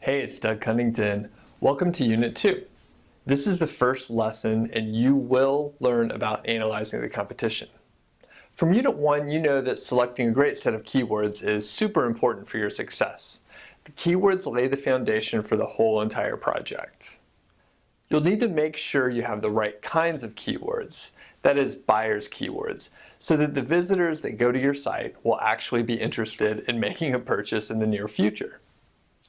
Hey, it's Doug Cunnington. Welcome to Unit 2. This is the first lesson and you will learn about analyzing the competition. From Unit 1, you know that selecting a great set of keywords is super important for your success. The keywords lay the foundation for the whole entire project. You'll need to make sure you have the right kinds of keywords, that is, buyer's keywords, so that the visitors that go to your site will actually be interested in making a purchase in the near future.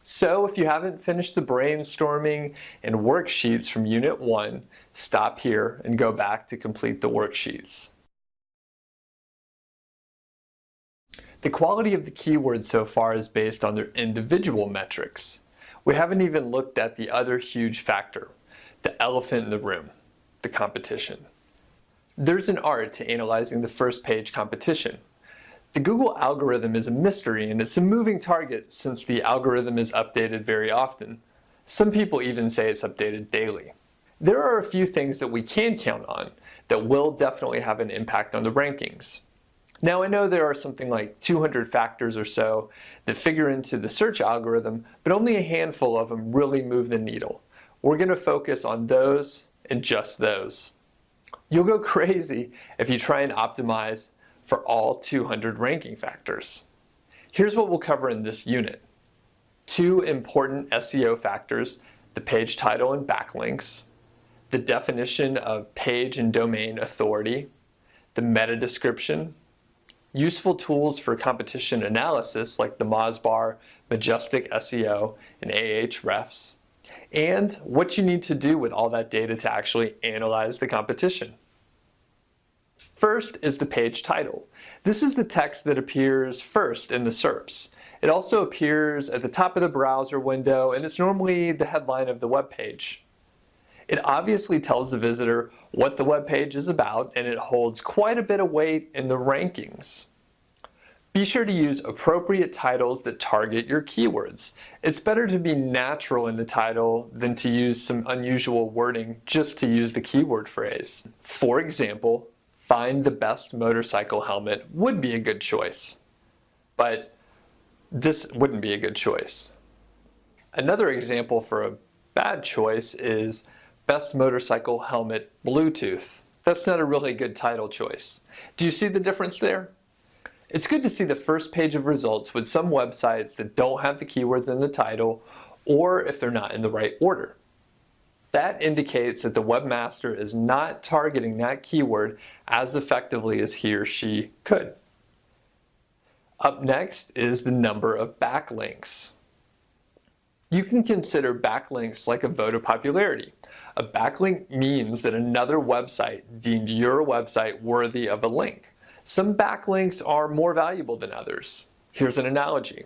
So if you haven't finished the brainstorming and worksheets from Unit 1, stop here and go back to complete the worksheets. The quality of the keywords so far is based on their individual metrics. We haven't even looked at the other huge factor, the elephant in the room, the competition. There's an art to analyzing the first page competition. The Google algorithm is a mystery and it's a moving target since the algorithm is updated very often. Some people even say it's updated daily. There are a few things that we can count on that will definitely have an impact on the rankings. Now I know there are something like 200 factors or so that figure into the search algorithm, but only a handful of them really move the needle. We're going to focus on those and just those. You'll go crazy if you try and optimize for all 200 ranking factors. Here's what we'll cover in this unit. 2 important SEO factors, the page title and backlinks, the definition of page and domain authority, the meta description, useful tools for competition analysis like the Mozbar, Majestic SEO, and Ahrefs, and what you need to do with all that data to actually analyze the competition. First is the page title. This is the text that appears first in the SERPs. It also appears at the top of the browser window and it's normally the headline of the web page. It obviously tells the visitor what the web page is about and it holds quite a bit of weight in the rankings. Be sure to use appropriate titles that target your keywords. It's better to be natural in the title than to use some unusual wording just to use the keyword phrase. For example, find the best motorcycle helmet would be a good choice, but this wouldn't be a good choice. Another example for a bad choice is best motorcycle helmet Bluetooth. That's not a really good title choice. Do you see the difference there? It's good to see the first page of results with some websites that don't have the keywords in the title or if they're not in the right order. That indicates that the webmaster is not targeting that keyword as effectively as he or she could. Up next is the number of backlinks. You can consider backlinks like a vote of popularity. A backlink means that another website deemed your website worthy of a link. Some backlinks are more valuable than others. Here's an analogy.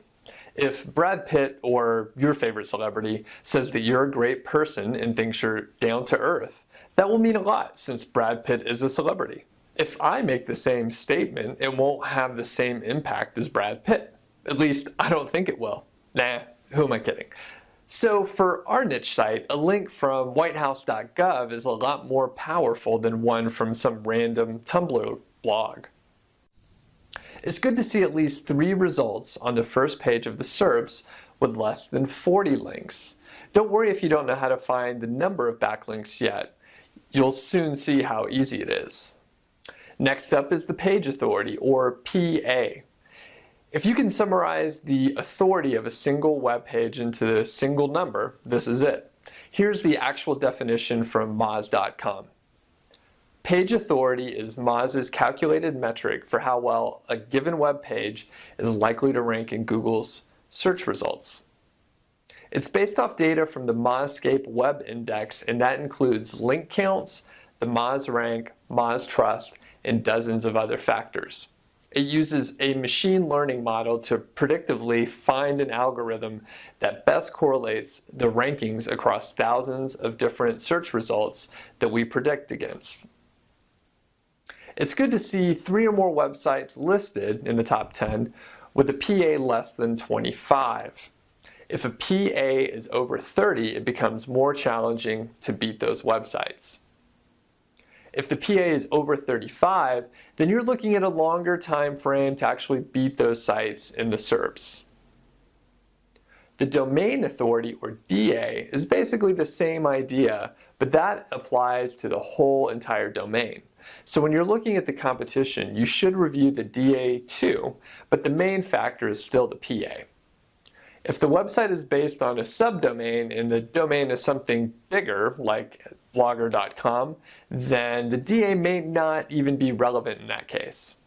If Brad Pitt or your favorite celebrity says that you're a great person and thinks you're down to earth, that will mean a lot since Brad Pitt is a celebrity. If I make the same statement, it won't have the same impact as Brad Pitt. At least, I don't think it will. Nah, who am I kidding? So for our niche site, a link from whitehouse.gov is a lot more powerful than one from some random Tumblr blog. It's good to see at least 3 results on the first page of the SERPs with less than 40 links. Don't worry if you don't know how to find the number of backlinks yet. You'll soon see how easy it is. Next up is the page authority, or PA. If you can summarize the authority of a single web page into a single number, this is it. Here's the actual definition from Moz.com. Page authority is Moz's calculated metric for how well a given web page is likely to rank in Google's search results. It's based off data from the Mozscape Web Index, and that includes link counts, the Moz rank, Moz trust, and dozens of other factors. It uses a machine learning model to predictively find an algorithm that best correlates the rankings across thousands of different search results that we predict against. It's good to see 3 or more websites listed in the top 10 with a PA less than 25. If a PA is over 30, it becomes more challenging to beat those websites. If the PA is over 35, then you're looking at a longer time frame to actually beat those sites in the SERPs. The domain authority, or DA, is basically the same idea, but that applies to the whole entire domain. So when you're looking at the competition, you should review the DA too, but the main factor is still the PA. If the website is based on a subdomain and the domain is something bigger, like blogger.com, then the DA may not even be relevant in that case.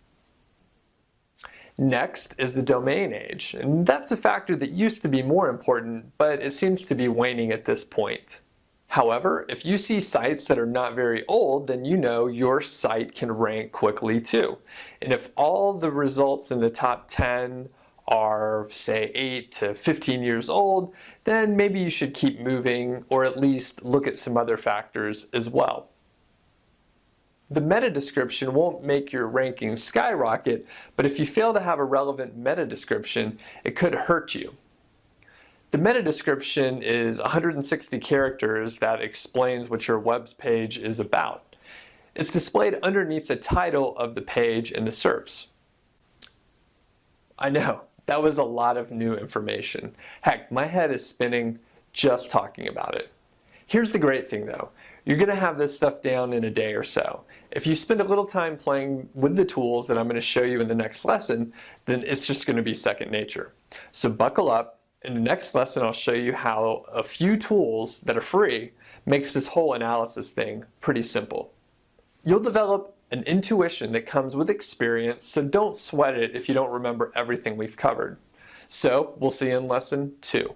Next is the domain age, and that's a factor that used to be more important, but it seems to be waning at this point. However, if you see sites that are not very old, then you know your site can rank quickly too. And if all the results in the top 10 are, say, 8 to 15 years old, then maybe you should keep moving or at least look at some other factors as well. The meta description won't make your rankings skyrocket, but if you fail to have a relevant meta description, it could hurt you. The meta description is 160 characters that explains what your web page is about. It's displayed underneath the title of the page in the SERPs. I know, that was a lot of new information. Heck, my head is spinning just talking about it. Here's the great thing though. You're going to have this stuff down in a day or so. If you spend a little time playing with the tools that I'm going to show you in the next lesson, then it's just going to be second nature. So buckle up. In the next lesson, I'll show you how a few tools that are free makes this whole analysis thing pretty simple. You'll develop an intuition that comes with experience, so don't sweat it if you don't remember everything we've covered. So we'll see you in lesson 2.